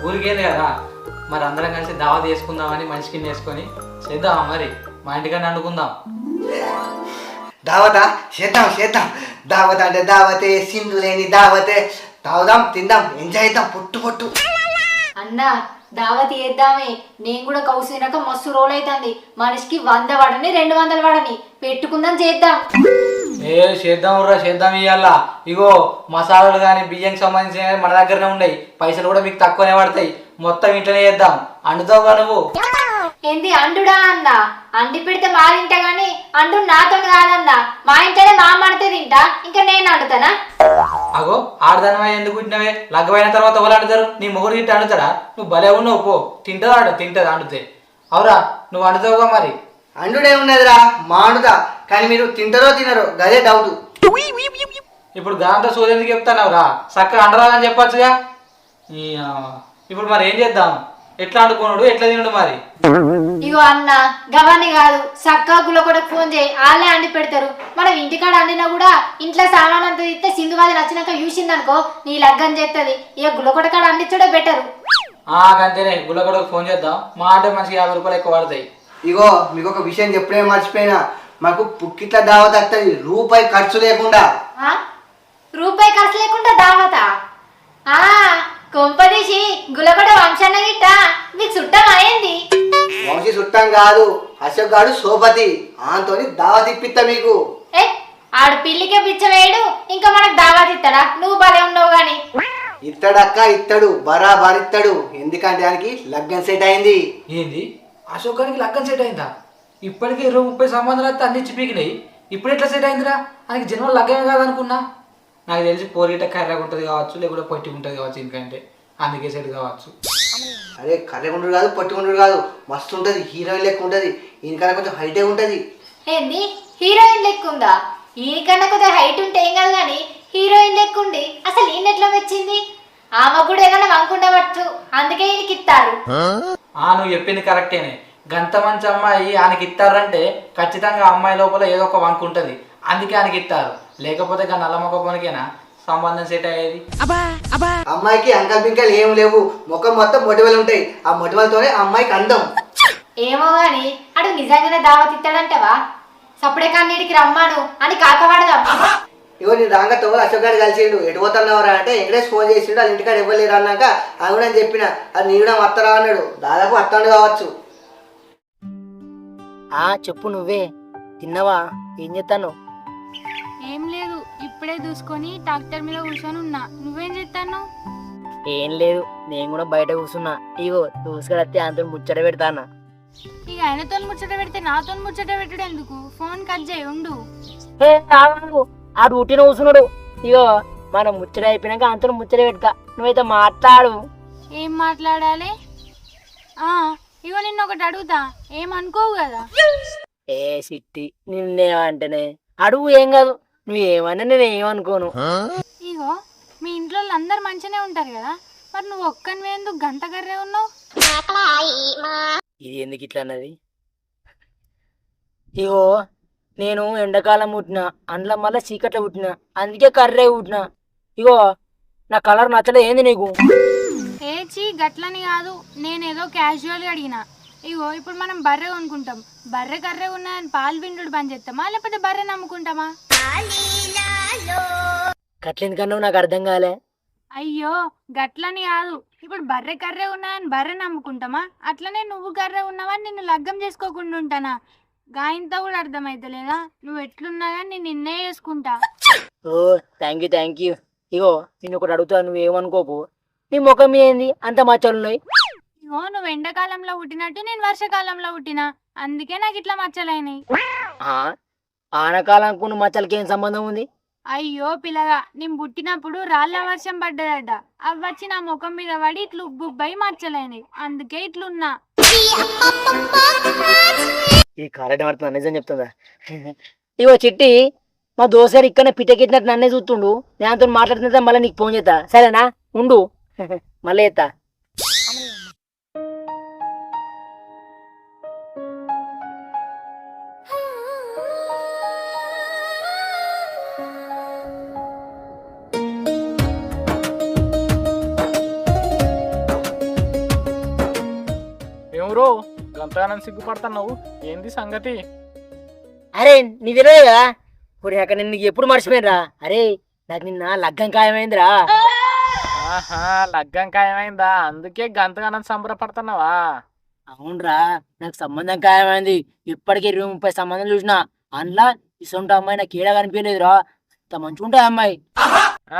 ఊరికేంది కదా, మరి అందరం కలిసి దావత్ చేసుకుందామని మనిషికి వేసుకొని చేద్దామా మరి, మా ఇంటికన్నా వండుకుందాం. దావతా చేద్దాం చేద్దాం. దావత్ అంటే దావతే, సింధు లేని దావతే. తాగుదాం, తిందాం, ఎంజాయ్ చేద్దాం పొట్టు పొట్టు. అన్నా దావతి చేద్దామే. నేను కూడా కౌసినాక మస్తు రోల్ అవుతుంది. మనిషికి 100 వడని 200 వడని పెట్టుకుందాం, చేద్దాం. చేద్దాం రా, చేద్దాం. ఇవాళ ఇగో మసాలాలు కానీ బియ్యంకి సంబంధించిన మన దగ్గరనే ఉన్నాయి, పైసలు కూడా మీకు తక్కువనే పడతాయి. మొత్తం ఇంట్లోనే చేద్దాం. అండుతావుగా నువ్వు? ఏంది అండుడా అన్న? అండి పెడితే మా తింటా గాని అండు నాతో కాదన్నా. మా ఇంట్లోనే మా అమ్మడితే తింటా, ఇంకా నేను అండుతానా? అగో ఆడదానమా, ఎందుకు పుట్టినవే? లగ్గమైన తర్వాత ఎవరు అండుతారు? నీ మొగుడు తింటే అండుతాడా? నువ్వు భలే ఉన్నావు పో. తింటదా తింటది అండుతే. అవురా, నువ్వు అండుతావుగా మరి? అండుడే ఉన్నదిరా, మా అండుతా. కానీ మీరు తింటారో తినరో గదే డౌట్. ఇప్పుడు దాంతో సోది ఎందుకు చెప్తానవురా? చక్కగా అండరాదని చెప్పచ్చుగా. ఇప్పుడు మరి ఏం చేద్దాం? ఎట్లా అండుకున్నాడు, ఎట్లా తినడు మరి? ఇగో అన్న గవాన్ని కాదు, సక్కా గుల్ల కూడా ఫోన్ చేయి, వాళ్ళే అండి పెడతారు. మనం ఇంటికాడ అండినా కూడా ఇంట్లో సామాన్ అంతా ఇస్తే సింధు వాది నచ్చినాక చూసిందనుకో నీ లగ్గం చేస్తుంది. ఇక గుల్లకొడ కాడ అందించడే బెటరు. అంతేనే, గుల్లకొడకు ఫోన్ చేద్దాం. మా అంటే మనిషికి 50 రూపాయలు ఎక్కువ పడతాయి. ఇగో మీకు ఒక విషయం చెప్పడే మర్చిపోయినా, మాకు పుక్కిట్ల దావత్ వస్తుంది, రూపాయి ఖర్చు లేకుండా. రూపాయి ఖర్చు లేకుండా దావతా? కొంపదీసి గుల్లకొడ వంశాన్న గిట్ట మీకు చుట్టం అయింది? వంశీ చుట్టం కాదు, అశోక్ గాడు సోపతి. ఆంతోని దావత్ ఇప్పిస్తా మీకు. ఆడు పిల్లికే పిచ్చవేయడు, ఇంకా మనకు దావత్ ఇస్తాడా? నువ్వు భలే ఉన్నావు గాని. ఇత్తడక్క ఇత్తడు, బరాబర్ ఇత్తడు. ఎందుకంటే దానికి లగ్గం సెట్ అయింది. ఏంది? అశోక్ గారికి లగ్గం సెట్ అయిందా? ఇప్పటికే 20-30 సంబంధాలు అయితే అందించి పీకినాయి. ఇప్పుడు ఎట్లా సెట్ అయిందిరా? ఆయనకి జన్మ లగ్గమే కాదనుకున్నా. నాకు తెలిసి పోరిట కర్రగా ఉంటుంది కావచ్చు, లేకుంటే పొట్టి ఉంటుంది కావచ్చు, ఎందుకంటే అందుకే సెట్ కావచ్చు. అరే కర్రగుండ్రు కాదు, పొట్టిగుండ్రు కాదు, మస్తు ఉంటుంది. హీరోయిన్ లెక్క ఉంటుంది. ఈయనకన్నా కొంచెం హైటే ఉంటుంది. ఏంది హీరోయిన్ లెక్క ఉందా? ఈయనకన్నా కొద్దిగా హైట్ ఉంటే ఏం కాదు కానీ హీరోయిన్ లెక్క ఉండి అసలు ఈయన ఎట్లా వచ్చింది? ఆమె కూడా ఏదైనా వంకుండవచ్చు, అందుకే ఈయనకి ఇస్తారు. నువ్వు చెప్పింది కరెక్టేనే. గంత మంచి అమ్మాయి ఆయనకి ఇస్తారంటే ఖచ్చితంగా అమ్మాయి లోపల ఏదో ఒక వంక ఉంటుంది, అందుకే ఆయనకి ఇస్తారు. లేకపోతే గా నల్లమొక్క పోనికేనా సంబంధం సెట్ అయ్యేది? అమ్మాయికి అంకల్ పింకల్ ఏం లేవు, ముఖం మొత్తం మొటివలు ఉంటాయి. ఆ మొటివలతోనే అమ్మాయికి అందం. ఏమో గాని అడు నిజంగానే దావత్ ఇస్తాడంటవా? సప్పుడే కన్నీడికి రమ్మాను అని కాకవాడదాం. ఇగో నేను రాగా తోలు అశోక్ గారు కలిసిండు. ఎటు పోతున్నావరా అంటే వెంకటేష్ ఫోన్ చేసిండు, అది ఇంటికాడ ఇవ్వలేరు అన్నాక అది కూడా చెప్పిన, అది నీ కూడా వస్తారా అన్నాడు. దాదాపు వస్తాడు కావచ్చు. చెప్పు, నువ్వే తిన్నావా? ఏం చేస్తాను? ఏం లేదు, ఇప్పుడే చూసుకొని ట్రాక్టర్ మీద కూర్చొని ఉన్నా. నువ్వేం చేస్తాను? ఏం లేదు, నేను కూడా బయట కూర్చున్నా. ఇగో దూసుకడత్తే అంత ముచ్చట పెడతానా. ఇక ఆయనతో ముచ్చట పెడితే నాతో ముచ్చట పెట్టడం ఎందుకు? ఫోన్ కట్ చేయి, ఉండు. ఆ డ్యూటీలో కూర్చున్నాడు. ఇగో మనం ముచ్చట అయిపోయినాక అంత ముచ్చట పెడతా, నువ్వైతే మాట్లాడు. ఏం మాట్లాడాలి? ఇగో నిన్న ఒకటి అడుగుతా, ఏమనుకోవు కదా? సిట్టి నిన్నేమంటేనే అడుగు, ఏం కాదు. నువ్వేమన్నా నేను ఏమనుకోను. ఇగో మీ ఇంట్లో అందరు మంచిగానే ఉంటారు కదా, మరి నువ్వు ఒక్కనివే ఎందుకు గంట కర్రే ఉన్నావు? ఇది ఎందుకు ఇట్లా అన్నది? ఇగో నేను ఎండాకాలం పుట్టిన, అందులో మళ్ళీ చీకట్లో పుట్టిన, అందుకే కర్రే పుట్టిన. ఇగో నా కలర్ నచ్చలే ఏంది నీకు? ఏచి గట్లని కాదు, నేనేదో క్యాజువల్గా అడిగిన. ఇగో ఇప్పుడు మనం బర్రె కొనుక్కుంటాం, బర్రె కర్రే ఉన్నాయని పాలు విండు బంద్ చేస్తామా, లేకపోతే బర్రె నమ్ముకుంటామా? గట్లెందుకన్నా నాకు అర్థం కాలే. అయ్యో గట్లని కాదు, ఇప్పుడు బర్రె కర్రే ఉన్నాయని బర్రె నమ్ముకుంటామా, అట్లనే నువ్వు కర్రే ఉన్నావని నిన్ను లగ్గం చేసుకోకుండా ఉంటానా? గాయంతో కూడా అర్థమైతలేదా? నువ్వు ఎట్లున్నా కానీ నేను నిన్నే చేసుకుంటా. Thank you. ఇగో నేను ఒకటి అడుగుతా, నువ్వేమనుకోకు. నీ ముఖం ఏంది అంత మచ్చలున్నాయి? ఇగో నువ్వు ఎండాకాలంలో పుట్టినట్టు నేను వర్షాకాలంలో పుట్టినా, అందుకే నాకు ఇట్లా మచ్చలైనాయి. ఆనకాలంకు నువ్వు మచ్చలకి ఏం సంబంధం ఉంది? అయ్యో పిల్లగా, నేను పుట్టినప్పుడు రాళ్ళ వర్షం పడ్డదట, అవి వచ్చి నా ముఖం మీద పడి ఇట్లు ఉబ్బుబ్బయి మచ్చలైనాయి, అందుకే ఇట్లున్నా. ఈ కారెట్ పడుతుందా? నిజం చెప్తుందా? ఇగో చిట్టి, మా దోసారి ఇక్కడ పిట్టకెట్టినట్టు నన్నే చూస్తుండు. నేనంతో మాట్లాడుతున్నా, మళ్ళీ నీకు ఫోన్ చేస్తా, సరేనా? ఉండు, మళ్ళీ చేస్తా. ఎవరో గంతగానం సిగ్గుపడుతున్నావు, ఏంది సంగతి? అరే నీ తెలియదు కదా ఇప్పుడు అక్కడ నేను నీకు ఎప్పుడు మర్చిపోయినరా? అరే నాకు నిన్న లగ్గం ఖాయమైందిరా. ఆహా, లగ్గం ఖాయమైందా? అందుకే గంతగానం సంబరపడుతున్నావా? అవునరా, నాకు సంబంధం ఖాయమైంది. ఇప్పటికే 20-30 సంబంధం చూసినా, అందులో ఇసొంటి అమ్మాయి నాకు ఏడా కనిపించలేదురా. ఇంత మంచిగా ఉంటుంది అమ్మాయి.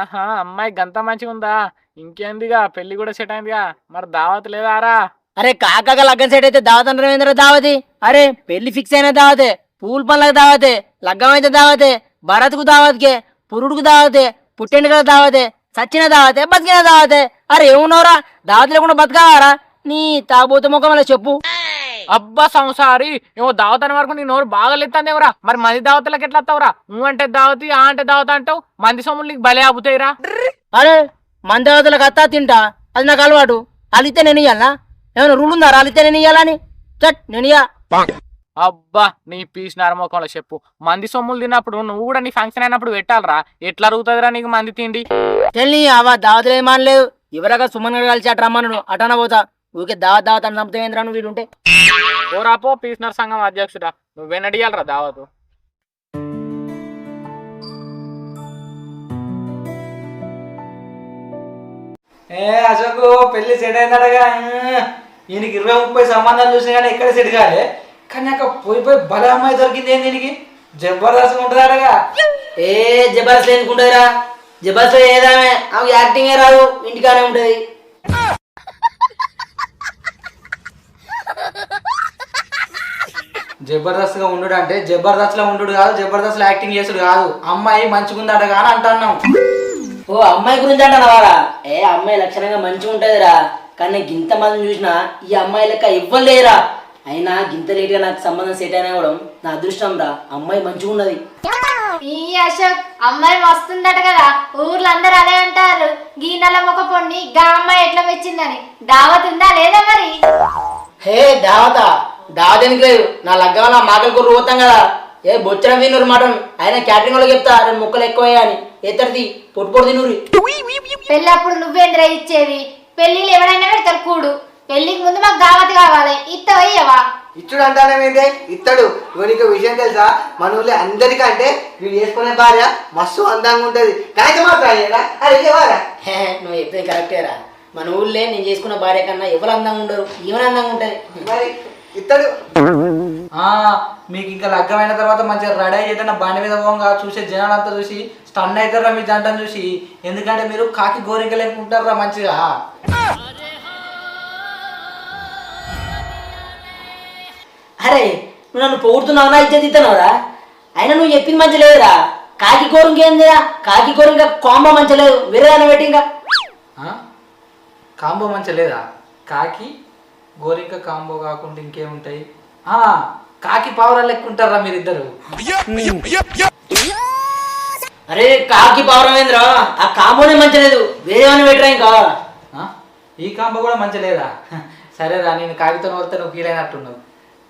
ఆహా, అమ్మాయి గంత మంచిగా ఉందా? ఇంకేందిగా, పెళ్లి కూడా సెట్ అయిందిగా, మరి దావత్ లేదారా? అరే కాక లగ్గం సెట్ అయితే దావత్ అంటారు ఏంద్రా దావతి? అరే పెళ్లి ఫిక్స్ అయిన దావతే, పూల్ పనులకు దావతే, లగ్గం అయితే దావతే, భరత్కు దావత్కే, పురుడుకు దావతే, పుట్టెండుకలకు దావతే, సచ్చిన దావతే, బతికిన దావతే. అరే ఏమున్నావురా, దావతి లేకుండా బతకావారా? నీ తాబోతు ముఖం అలా చెప్పు. అబ్బా సంసారి, ఏమో దావత్ అనే వరకు నీ నోరు బాగా లెత్తాందేవరా. మరి మంది దావతలకు ఎట్లా వస్తావురా? నువ్వు అంటే దావతి, ఆ అంటే దావత అంటావు. మంది సొమ్ములు నీకు బలే ఆపుతాయిరా. అరే మన దేవతలకు అత్తా తింటా, అది నాకు అలవాటు. అలితే నేను ఇయ్యాలనా? ఏమైనా రూల్ ఉందా అలితే నేను ఇయ్యాలని? చట్ నేను ఇయ్యా. అబ్బా నీ పీస్ నరమోకంలో చెప్పు. మంది సొమ్ములు తిన్నప్పుడు నువ్వు కూడా నీ ఫంక్షన్ అయినప్పుడు పెట్టాలరా. ఎట్లా అరుగుతుందిరా నీకు మంది తిండి? తెల్లి అవా దావతలు ఏమనలేదు. ఎవరగా సుమన్ గారు కలిసి అటు రమ్మన్నాడు, అటన పోతా. ఊరికే దావత్ అని చంపుతావేంద్రా నువ్వు వీడుంటే. పోరాపో పీస్నర్ సంఘం అధ్యక్షుడా, నువ్వేనడియాలరా దావతు. అశోకు పెళ్లి సెట్ అయిందటగా. ఈయనకి 20-30 సంబంధాలు చూసినా కానీ ఎక్కడ సెట్ కాలే. కానీ అక్కడ పోయి బల అమ్మాయి దొరికింది ఏంది దీనికి? జబర్దస్త్ ఉంటుందటగా. ఏ జబర్దస్త్ ఎందుకుంటుందిరా? జబర్దస్త్ ఏదామే ఆమె యాక్టింగే రాదు, ఇంటికానే ఉంటది. జబర్దస్త్ గా ఉండు అంటే జబర్దస్త్ లో ఉండు కాదు, జబర్దస్త్ లో యాక్టింగ్ చేసుడు కాదు. అమ్మాయి మంచిగుందటగా అని అంటున్నాం. ఓ అమ్మాయి గురించి అంటానవారా? ఏ అమ్మాయి లక్షణంగా మంచిగా ఉంటదిరా. కానీ గింత మందిని చూసినా ఈ అమ్మాయి లెక్క ఇవ్వలేరా. అయినా గింత లేట్గా నాకు సంబంధం సెట్ అయినా కూడా నా అదృష్టం రా. అమ్మాయి మంచిగా ఉన్నది. ఈ అశోక్ అమ్మాయి వస్తుందట కదా, ఊర్లో అందరూ అదే అంటారు. గీ నెల మొక్క పొండి గా అమ్మాయి ఎట్లా వచ్చిందని. దావత్ ఉందా లేదా మరి? హే దావత దావతానికి లేదు. నా లగ్గం నా మాటలు కూర పోతాం కదా. ఏ బొచ్చడం తిన్నూరు మటన్. అయినా క్యాటరింగ్ వాళ్ళకి చెప్తా 2 ముక్కలు ఎక్కువ అని. ఎత్తడిది పొట్టు పొట్టు తిన్నూరి. పెళ్ళప్పుడు నువ్వేంద్రా ఇచ్చేది? పెళ్ళిళ్ళు ఎవరైనా పెడతారు కూడు. పెళ్లికి ముందు మాకు దావత్ కావాలి, ఇత్తవయ్యవా? ఇచ్చుడు అంటానేమేందే ఇత్తడు. ఇగో నీకు విషయం తెలుసా, మన ఊళ్ళో అందరికంటే వీడు చేసుకునే భార్య మస్తు అందంగా ఉంటది. కాగితం మాత్రం అరే నువ్వు చెప్పేది కరెక్టేరా. మన ఊళ్ళో నేను చేసుకున్న భార్య కన్నా ఎవరు అందంగా ఉండరు, ఈవెన్ అందంగా ఉంటది. మరి ఇత్తడు. మీకు ఇంకా లగ్గమైన తర్వాత మంచిగా రెడీ అయ్యేటన్న బండి మీద పోగా చూసే జనాలంతా చూసి స్టన్ అవుతారా మీ జంటను చూసి. ఎందుకంటే మీరు కాకి గోరింక లేకుంటారా మంచిగా. అరే నువ్వు నన్ను పొగుడుతున్నావునా ఇచ్చేది ఇస్తున్నావురా? అయినా నువ్వు చెప్పింది మంచి లేదురా. కాకి గోరింక ఏందిరా? కాకి గోరింక కాంబో మంచి లేదు, వేరే దాన్ని పెట్టి ఇంకా కాంబో మంచిగా లేదా? కాకి గోరింక కాంబో కాకుండా ఇంకేముంటాయి? కాకి పావురాలు లెక్కుంటారా మీరిద్దరు? అరే కాకి పౌరమేంద్ర, ఆ కాంబోనే మంచి లేదు, వేరే వాడిని పెట్టరా ఇంకా. ఈ కాంబో కూడా మంచి లేదా? సరేరా, నేను కాకితో వస్తే నువ్వు ఫీల్ అయినట్టున్నావు.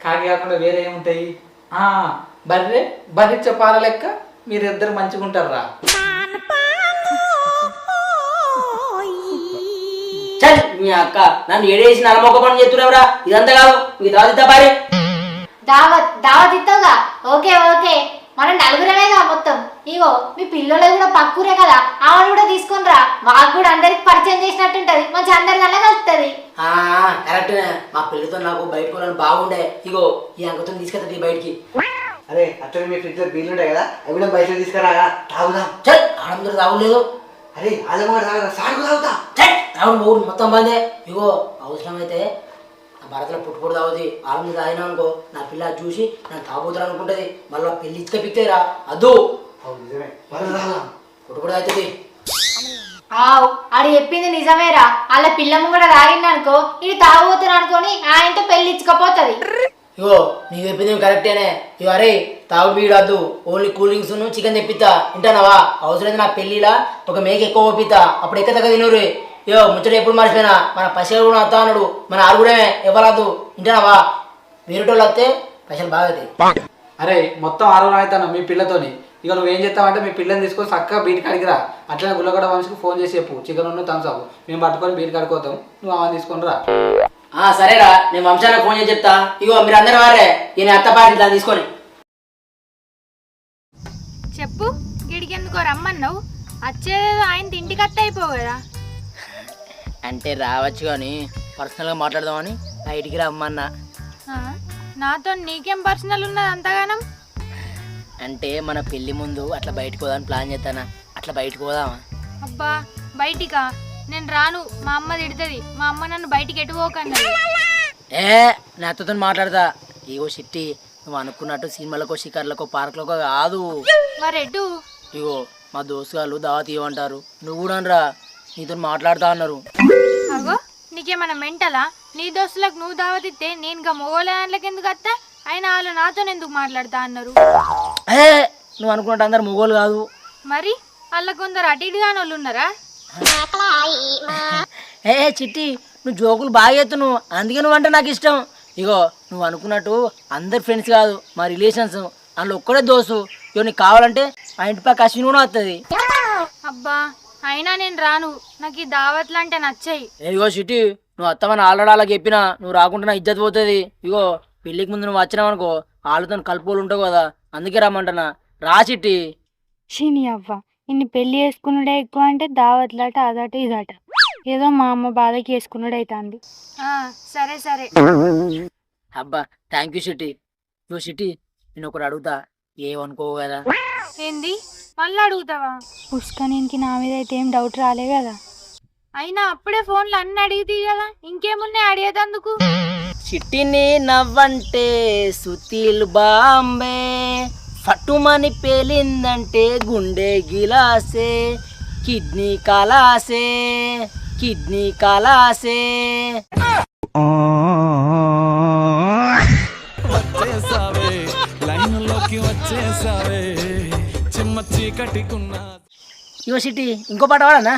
కాకి కాకుండా వేరే ఏముంటాయి? బర్రె చెప్పాల లెక్క మీరిద్దరు మంచిగా ఉంటారా? చల్ మీ అక్క నన్ను ఏడేసి నలమొక్క పని చెప్తున్నావురా. ఇదంతా కాదు, మీ దాదిద్దా భార్య. దావత్ ఇస్తావుగా? ఓకే ఓకే, మనం నలుగురమేగా మొత్తం. ఇగో మీ పిల్లలు కూడా పక్కూరే కదా, ఆమెను కూడా తీసుకుని రా. మాకు కూడా అందరికి పరిచయం చేసినట్టుంటది, మంచి అందరికల్లా కలుస్తుంది. కరెక్ట్. మా పిల్లతో నాకు బయట కొనాలని బాగుండే. ఇగో ఈ అంకతో తీసుకెళ్తాది బయటికి. అరే అట్లా మీ ఫ్రిడ్జ్ లో బీర్లు ఉంటాయి కదా, అవి కూడా బయటకు తీసుకురాగా తాగుదాం. చల్ ఆడందరూ తాగులేదు. అరే అలా కూడా తాగుదా, సాగు తాగుతా. తాగుడు మూడు మొత్తం బందే. ఇగో అవసరమైతే నా భరతలో పుట్టుకోడు తాగుతుంది. ఆడందరూ తాగినా అనుకో నా పిల్ల చూసి నన్ను తాగుతారు అనుకుంటది. మళ్ళీ పెళ్లి ఇచ్చే పిక్తేరా అద్దు. పుట్టుకోడు అవుతుంది. ఆడు చెప్పింది నిజమేరా. వాళ్ళ పిల్లమ్మ కూడా తాగిందనుకో, ఇది తాగుతున్నా అనుకోని ఆయనతో పెళ్లి ఇచ్చుకపోతుంది. ఇగో నీకు చెప్పింది కరెక్టేనే. ఇగో అరే తాగుడు వీడద్దు, ఓన్లీ కూల్ డ్రింక్స్ చికెన్ తెప్పిస్తా. వింటానావా? అవసరమైతే నా పెళ్లిలా ఒక మేక ఎక్కువ పంపిస్తా, అప్పుడు ఎక్క తగ్గ తినరు. ఇగో ముచ్చట ఎప్పుడు మర్చిపోయినా, మన పైసలు కూడా వస్తా అన్నాడు. మన ఆరుగుడమే ఇవ్వరాదు. వింటానావా? వేరేటోళ్ళు వస్తే పైసలు బాగా అవుతాయి. అరే మొత్తం 6 అవుతాను మీ పిల్లతోని. ఇక నువ్వేం చేస్తావంటే మీ పిల్లని తీసుకొని చక్కగా బీట్ కాడికి రా. అట్లనే గుల్లగడ వంశీకి ఫోన్ చేసి చెప్పు చికెన్ ఉన్న థమ్స్ అప్ మేము పట్టుకొని బీట్ కాడికి పోతాం, నువ్వు ఆమె తీసుకొని రా. సరేరా నేను వంశానికి ఫోన్ చేసి చెప్తా. ఇగో మీరు అందరు వారే ఈయన అత్త పార్టీ దాన్ని తీసుకొని. చెప్పు గిడికెందుకో రమ్మన్నావు? వచ్చేదేదో ఆయన ఇంటికి అత్త అయిపోవు కదా. అంటే రావచ్చు కానీ పర్సనల్గా మాట్లాడదామని బయటికి రమ్మన్నా. ఆ, నాతో నీకేం పర్సనల్ ఉన్నది అంతగానం? అంటే మన పెళ్లి ముందు అట్లా బయటకు పోదామని ప్లాన్ చేస్తానా, అట్లా బయటకు పోదామా? అబ్బా బయటికా? నేను రాను, మా అమ్మ తిడుతుంది. మా అమ్మ నన్ను బయటికి ఎటుపోకన్నది. నా అత్తతో మాట్లాడతా. ఇగో చిట్టి, నువ్వు అనుకున్నట్టు సినిమాలకో షికార్లకో పార్కులకో కాదు. మరెటు? ఇగో మా దోస్తు వాళ్ళు దావత్ ఇవ్వమంటారు, నువ్వు కూడా రా, నీతో మాట్లాడుతా అన్నారు. అగో నీకేమన్నా మెంటలా? నీ దోస్తులకు నువ్వు దావతిస్తే నేను గా మొగోళ్ళకి ఎందుకు అత్తా? అయినా వాళ్ళు నాతో ఎందుకు మాట్లాడతా అన్నారు? నువ్వు అనుకున్నట్టు అందరు మొగోళ్ళు కాదు. మరి వాళ్ళ కొందరు అటు ఇటు కాని వాళ్ళు ఉన్నారా? చిట్టి, నువ్వు జోకులు బాగా ఎత్తున్నావు, అందుకే నువ్వు అంటే నాకు ఇష్టం. ఇగో నువ్వు అనుకున్నట్టు అందరు ఫ్రెండ్స్ కాదు, మా రిలేషన్స్. అందులో ఒక్కడే దోస్తు. ఇగో నీకు కావాలంటే ఆ ఇంటి పక్క అశ్విని కూడా వస్తుంది. అబ్బా అయినా నేను రాను, నాకు ఈ దావత్లు అంటే నచ్చాయి. ఇగో చిట్టి, నువ్వు అత్తమని ఆల్రెడీ అలా చెప్పినా నువ్వు రాకుండా నా ఇజ్జత్ పోతుంది. ఇగో పెళ్ళికి ముందు నువ్వు వచ్చినావు అనుకో, వాళ్ళతో కలుపుకోలు ఉంటావు కదా, అందుకే రమ్మంటున్నా. రా చిట్టి. షీని అవ్వ, ఇన్ని పెళ్లి చేసుకున్నాడే ఎక్కువ అంటే దావత్లాట అదట ఇదట. ఏదో మా అమ్మ బాధకి వేసుకున్నాడు అవుతుంది. సరే సరే. అబ్బా థ్యాంక్ యూ చిట్టి. ఇగో చిట్టి, నేను ఒకటి అడుగుతా, ఏమనుకో కదా. ఏంది మళ్ళీ అడుగుతావా? పుష్కనికి నా మీద అయితే ఏం డౌట్ రాలే కదా? అయినా అప్పుడే ఫోన్లో అన్ని అడిగితే కదా, ఇంకేమున్నాయి అడిగేదందుకు? చిట్టిని నవ్వంటే సుతీల్ బాంబే, ఫట్టుమని పేలిందంటే గుండె గిలాసే, కిడ్నీ కలాసే, కిడ్నీ కలాసే. వచ్చేసావే లైన్లోకి వచ్చేసావే చిమ్మ చీకటికున్నా. ఇగో చిట్టి, ఇంకో పాట వాడన్నా?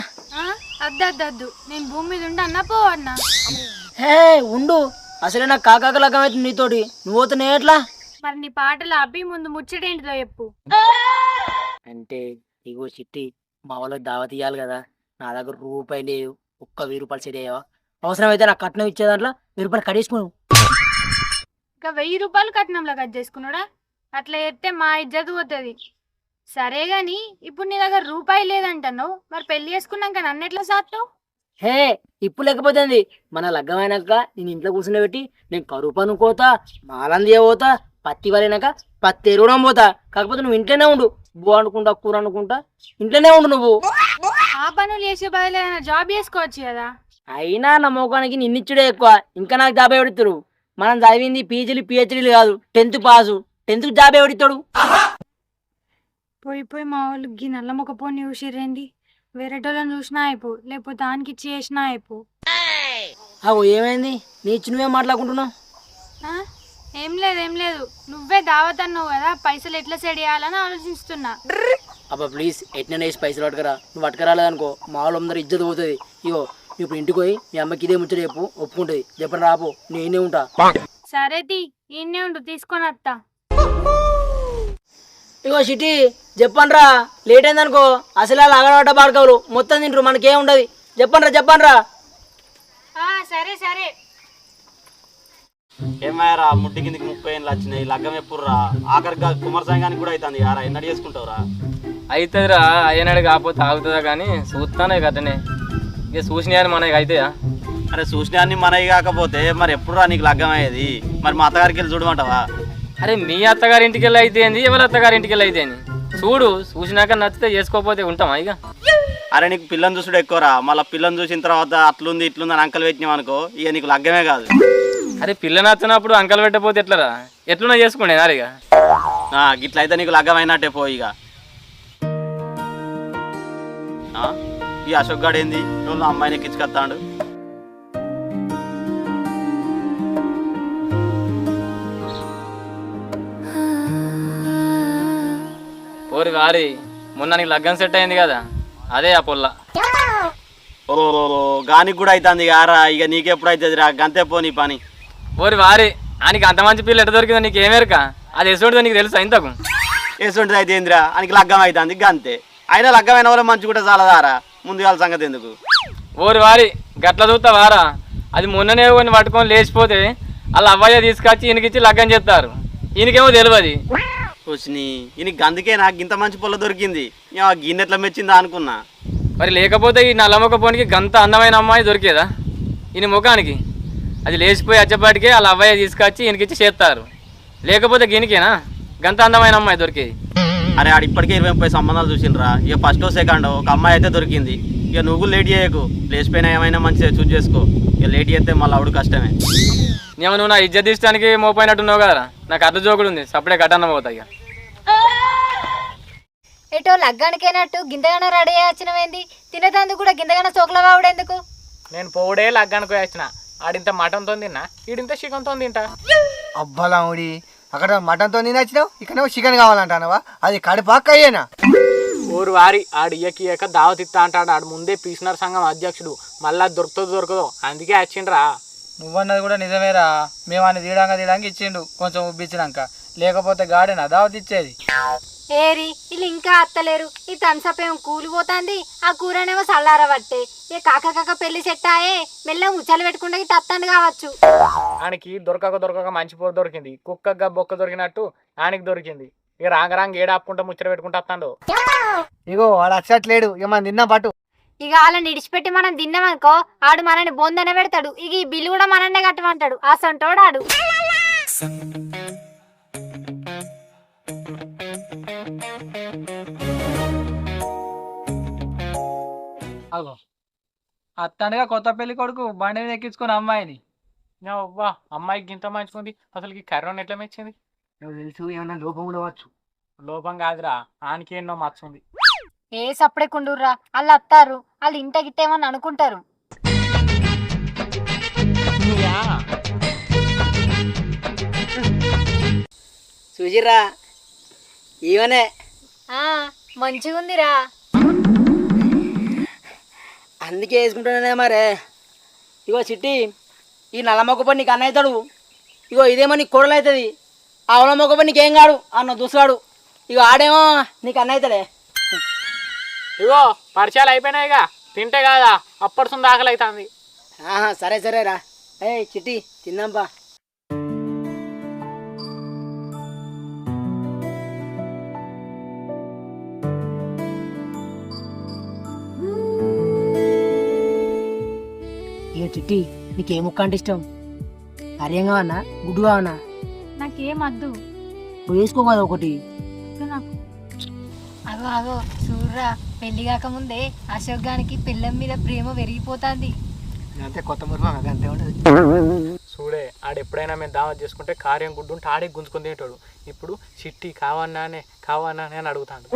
అద్దద్దద్దు, నేను భూమి మీద ఉండి అన్నా పో అన్నా. హే ఉండు, అసలే నాకు కాకాక లగ్గం అవుతుంది నీతోటి, నువ్వు పోతున్నా ఎట్లా? మరి నీ పాటలు అబ్బి ముందు ముచ్చటేంటిదో చెప్పు. అంటే ఇగో చిట్టి, మా వాళ్ళకి దావత్ ఇవ్వాలి కదా, నా దగ్గర రూపాయి లేదు, ఒక్క 1000 రూపాయలు సెట్ అయ్యావా? అవసరమైతే నాకు కట్నం ఇచ్చే దాంట్లో 1000 రూపాయలు కడేసుకోను. ఇంకా 1000 రూపాయలు కట్నంలో కట్ చేసుకున్నాడా? అట్లా చెప్తే మా ఇజ్జత్ పోతుంది. సరే గాని ఇప్పుడు నీ దగ్గర రూపాయి లేదంటున్నావు, మరి పెళ్లి చేసుకున్నాక నన్ను ఎట్లా సాత్తావు? హే ఇప్పుడు లేకపోతుంది, మన లగ్గమైనాక నేను ఇంట్లో కూర్చుని పెట్టి నేను కరువు పను పోతా, మాలందియ పోతా, పత్తి వలినాక పత్తి ఎరువడం పోతా. కాకపోతే నువ్వు ఇంట్లోనే ఉండు, బో అనుకుంటా కూర అనుకుంటా ఇంట్లోనే ఉండు నువ్వు. ఆ పనులు చేసే బదులు ఏదైనా జాబ్ చేసుకోవచ్చు కదా. అయినా నా మోకానికి నిన్నిచ్చుడే ఎక్కువ, ఇంకా నాకు జాబ్ ఎవడిస్తాడు? మనం చదివింది పీజీలు పిహెచ్డీలు కాదు, 10th పాసు. 10th job ఎవడిస్తాడు? పోయి పోయి మా వాళ్ళు గీ నల్ల మొక్క పోని చూసిరేంది? వేరేటోళ్ళని చూసినా అయిపో, లేకపోతే దానికి ఇచ్చి చేసినా అయిపో. అవు ఏమైంది, నీ నువ్వేం మాట్లాడుకుంటున్నావు? ఏం లేదు ఏం లేదు, నువ్వే దావత్ అన్నావు కదా, పైసలు ఎట్లా సెట్ చేయాలని ఆలోచిస్తున్నా. అబ్బా ప్లీజ్, ఎట్లా వేసి పైసలు పట్టుకరా. నువ్వు పట్టుకరాలేదనుకో మా వాళ్ళు అందరూ ఇజ్జత్ పోతుంది. ఇగో ఇప్పుడు ఇంటికి పోయి మీ అమ్మకి ఇదే ముచ్చట చెప్పు, ఒప్పుకుంటుంది. చెప్పండి రాపో, నేనే ఉంటా. సరే తీ, ఈయనే ఉండు, తీసుకొని వస్తా. ఇగో సిటీ చెప్పండ్రా, లేట్ అయిందనుకో అసలు అలా అగడబడ్డ బాడుకోరు మొత్తం తింటారు, మనకేం ఉండదు. చెప్పండ్రా. సరే సరే. ఏమయ్యారా ముట్టి కిందికి 30 ఏళ్ళు వచ్చినాయి, లగ్గం ఎప్పుడురా? ఆఖరిగా కుమార్ సంఘానికి కూడా అవుతుంది యారా, ఎన్నడు చేసుకుంటావురా? అవుతుందిరా, అయ్యనాడు కాకపోతే ఆగుతుందా కానీ చూస్తానే కదనే. ఇక చూసినా అని మనకి అవుతాయా? అరే చూసినా అన్ని మనవి కాకపోతే మరి ఎప్పుడురా నీకు లగ్గం అయ్యేది? మరి మా అత్తగారికి వెళ్ళి చూడమంటావా? అరే మీ అత్తగారి ఇంటికి వెళ్ళి అయితే ఏంది, ఎవరి అత్తగారి ఇంటికి వెళ్ళి అయితే ఏంది? చూడు, చూసినాక నచ్చితే చేసుకోకపోతే ఉంటామా ఇక? అరే నీకు పిల్లని చూసుడు ఎక్కువరా, మళ్ళీ పిల్లని చూసిన తర్వాత అట్లుంది ఇట్లుంది అని అంకలు పెట్టినావు అనుకో, ఇక నీకు లగ్గమే కాదు. అరే పిల్ల నచ్చినప్పుడు అంకలు పెట్టకపోతే ఎట్లరా? ఎట్లున్నా చేసుకోండి నారిక. గిట్లయితే నీకు లగ్గం అయినట్టే పో. ఇక ఈ అశోక్ గాడు ఏంది నువ్వు అమ్మాయిని ఎక్కించుకొస్తాడు? ఓరి వారి, మొన్న నీకు లగ్గం సెట్ అయింది కదా, అదే ఆ పొల్ల. ఓ గానికి కూడా అవుతుంది కారా, ఇక నీకెప్పుడు అవుతుంది రా, గంతే పో నీ పని. ఓరి వారి, ఆయనకి అంత మంచి పిల్ల ఎట్ట దొరికిందో నీకు ఏమేరక? అది ఎసుడిదో నీకు తెలుసా ఇంతకు? వేసుంటుంది అయితే ఏందిరా, ఆయనకి లగ్గం అవుతుంది గంతే. అయినా లగ్గమైన వాళ్ళు మంచి కూడా చాలదారా, ముందు వాళ్ళ సంగతి ఎందుకు? ఓరి వారి, గట్ల చూస్తా వారా, అది మొన్ననే కొన్ని పట్టుకొని లేచిపోతే వాళ్ళ అవ్వయ్య తీసుకొచ్చి ఈయనకిచ్చి లగ్గం చేస్తారు. ఈయనకేమో తెలియదు. వచ్చిని ఈయనకి అందుకే నాకు ఇంత మంచి పొల్ల దొరికింది. గిన్నె ఎట్లా మెచ్చిందా అనుకున్నా. మరి లేకపోతే ఈ నల్లమొక్క పోనికి గంత అందమైన అమ్మాయి దొరికేదా ఈయన ముఖానికి? అది లేచిపోయి వచ్చేపాటికే వాళ్ళ అవ్వయ్య తీసుకొచ్చి ఈయనకిచ్చి చేస్తారు. లేకపోతే గినికేనా గంత అందమైన అమ్మాయి దొరికేది? అరే ఆడు ఇప్పటికే 20-30 సంబంధాలు చూసిండ్రా. ఇక ఫస్టో సెకండో ఒక అమ్మాయి అయితే దొరికింది. ఇక నువ్వు లేట్ చేయకు, లేచిపోయినా ఏమైనా మంచిగా చూస్ చేసుకో. ఇక లేట్ చేస్తే మళ్ళీ ఆవిడ కష్టమే. నువ్వు నా ఇజ్జత్ తీయడానికి మోపోయినట్టున్నావు కదరా. నాకు అర్థ జోకుడు ఉంది, సపడే కట్టన్న పోతాయి. ఎటో లగ్గానికైనట్టు గింతగానో రెడీ వచ్చినవేంది? తినేదందుకు కూడా గింతగానో చోకల వావుడెందుకు? నేను పోడే లగ్గానికి వచ్చిన. ఆడింత మటన్తో తిన్నా, ఈడింత చికెన్తో తింటా. అబ్బలాముడి అక్కడ మటన్తో తినచ్చినావు, ఇక్కడ చికెన్ కావాలంటానవా? అది కడుపాక అయ్యేనా? ఊరు వారి ఆడు ఇయ్యక దావత్ ఇస్తా అంటాడు. ఆడు ముందే పీసినార్ సంఘం అధ్యక్షుడు. మళ్ళా దొరకదో అందుకే వచ్చిండ్రా. నువ్వన్నది కూడా నిజమేరా. మేము ఆయన తీయడానికి ఇచ్చిండు కొంచెం ఉబ్బిచ్చినాక, లేకపోతే గాడేనా దావత్ ఇచ్చేది. ఏరి వీళ్ళు ఇంకా అత్తలేరు. ఈ థమ్సప్ ఏమో కూలిపోతుంది, ఆ కూరనేమో చల్లారబట్టే. ఏ కాక పెళ్లి సెట్టాయే మెల్ల ముచ్చలు పెట్టుకుంటే ఇటు అత్తండి కావచ్చు. ఆయనకి దొరకక మంచి పోరు దొరికింది. కుక్క బొక్క దొరికినట్టు ఆయనకి దొరికింది. ఇక రాంగ ఏడాపుకుంటా ముచ్చట పెట్టుకుంటా వస్తాడు. ఇగో వాడు వచ్చట్లేడు, ఇక మనం తిన్నా పట్టు. ఇక వాళ్ళని ఇడిచిపెట్టి మనం తిన్నామనుకో ఆడు మనని బొందనే పెడతాడు. ఇక ఈ బిల్లు కూడా మనన్నే కట్టమంటాడు. ఆ సొంటోడు ఆడు. అగో అత్తండగా కొత్త పెళ్లి కొడుకు బండి మీద ఎక్కించుకుని అమ్మాయిని. అవ్వా అమ్మాయికి ఇంత మంచుకుంది. అసలు ఈ కర్రోని ఎట్లా మెచ్చింది? నువ్వు తెలుసు ఏమన్నా లోపం ఉండవచ్చు. లోపం కాదురా, ఆనికి ఎన్నో మచ్చుంది. ఏ సప్పుడే కుండూర్రా, వాళ్ళు అత్తారు. వాళ్ళు ఇంట గిట్టేమని అనుకుంటారు. చూసిర్రా ఈవనే మంచిగా ఉందిరా. అందుకే వేసుకుంటున్నానే మరే. ఇగో చిట్టి, ఈ నల్ల మొక్క పని నీకు అన్న అవుతాడు. ఇగో ఇదేమో నీకు కూడలు అవుతుంది. ఆ అవల మొక్క పని నీకేం కాడు అన్న దూసుగాడు. ఇగో ఆడేమో నీకు అన్న అవుతాడే. ఇగో పరిచయాలు అయిపోయినాయిగా, తింటే కాదా అప్పటి ఆకలి అవుతుంది. సరే రా. చిట్టి తిందాంపా. ఇక చిట్టి నీకే ముక్క అంటే ఇష్టం? అరేం కావన్నా గుడ్డు కావన్నా? నాకేం వద్దు. నువ్వు వేసుకో కదా ఒకటి. అగో చూర్రా, పెళ్లి కాకముందే అశోక్ గానికి పిల్లం మీద ప్రేమ పెరిగిపోతుంది. అంతే కొత్త మురుగు అంతే ఉంటుంది. చూడే ఆడెప్పుడైనా మేము దావత్ చేసుకుంటే కార్యం గుడ్డు ఉంటే ఆడే గుంజుకొని తింటాడు. ఇప్పుడు చిట్టి కావన్నానే అని అడుగుతాడు.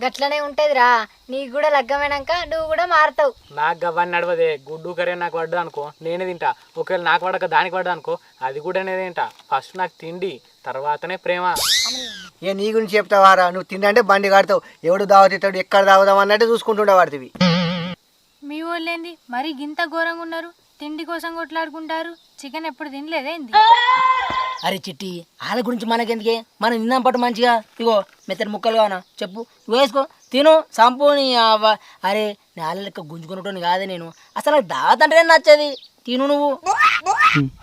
గట్లనే ఉంటదిరా. నీకు కూడా లగ్గమైనాక నువ్వు కూడా మారుతావు. నాకు గవ్వని నడవదే. గుడ్డు కర్రీ నాకు పడ్డది అనుకో నేనే తింటా. ఒకవేళ నాకు పడక దానికి పడ్డా అనుకో అది కూడా నేనే తింటా. ఫస్ట్ నాకు తిండి, తర్వాతనే ప్రేమ. ఏ నీ గురించి చెప్తావారా? నువ్వు తిందంటే బండి కాడతావు. ఎవడు దావతిస్తాడు, ఎక్కడ దావదాం అన్నట్టు చూసుకుంటుండే వాడివి. మీ వాళ్ళేంది మరి గింత ఘోరంగా ఉన్నారు? తిండి కోసం కొట్లాడుకుంటారు. చికెన్ ఎప్పుడు తినలేదేంది? అరే చిట్టి, వాళ్ళ గురించి మనకెందుకే? మనం నిన్నాం పట్టు మంచిగా. ఇగో మెత్తడి ముక్కలు కావనా చెప్పు, వేసుకో తిను సంపూని. అరే నేల లెక్క గుంజుకున్నట్టు కాదే నేను. అసలు నాకు దావత్ అంటే నచ్చేది. తిను నువ్వు.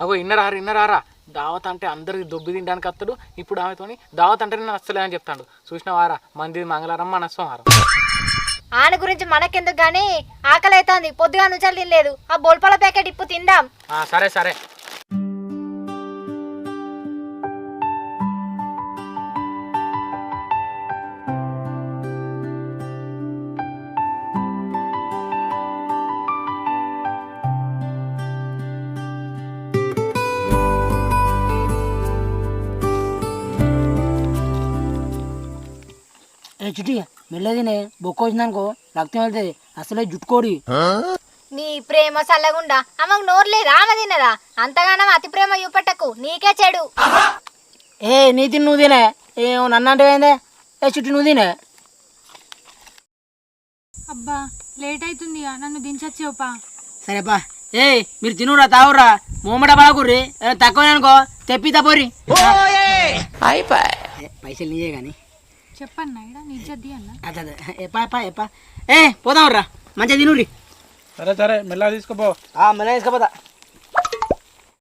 అగో ఇన్నరారా దావత్ అంటే అందరికి దొబ్బి తినడానికి వస్తాడు. ఇప్పుడు ఆమెతోని దావత్ అంటే నేను నచ్చలే అని చెప్తాడు. చూసినవారా, మంది మంగళవారం మన సోమవారం. ఆయన గురించి మనకెందుకు గాని ఆకలి అవుతుంది. పొద్దుగా నుంచి తినలేదు. ఆ బోల్పాల ప్యాకెట్ ఇప్పుడు తిందాం. సరే చిట్టి మెల్లదినే బొక్క వచ్చిందనుకో రక్తం వెళ్తుంది. అసలే జుట్టుకోడి. నీ ప్రేమ సల్లగుండా ఆమెకు నోర్లేదు. ఆమె తిన్నదా? అంతగానం అతి ప్రేమ చూపెట్టకు, నీకే చెడు. నీ తిని నువ్వు తినే. నన్ను అంటే ఏందే? చిట్టి నువ్వు తినే. అబ్బా లేట్ అవుతుంది, నన్ను దించొచ్చేవపా. సరేపా. మీరు తినురా తాగురా, మూమట పడకుర్రి. తక్కువ అనుకో తెప్పితా పోరి. పైసలు నీయే కానీ చెప్పన్నా ఇక్కడ నిజద్ది అన్న. అదే ఎప్పా పోదాం రా, మంచిగా తినుర్రి. సరే మెల్లగా తీసుకోపో. మెల్లగా తీసుకోపోతా.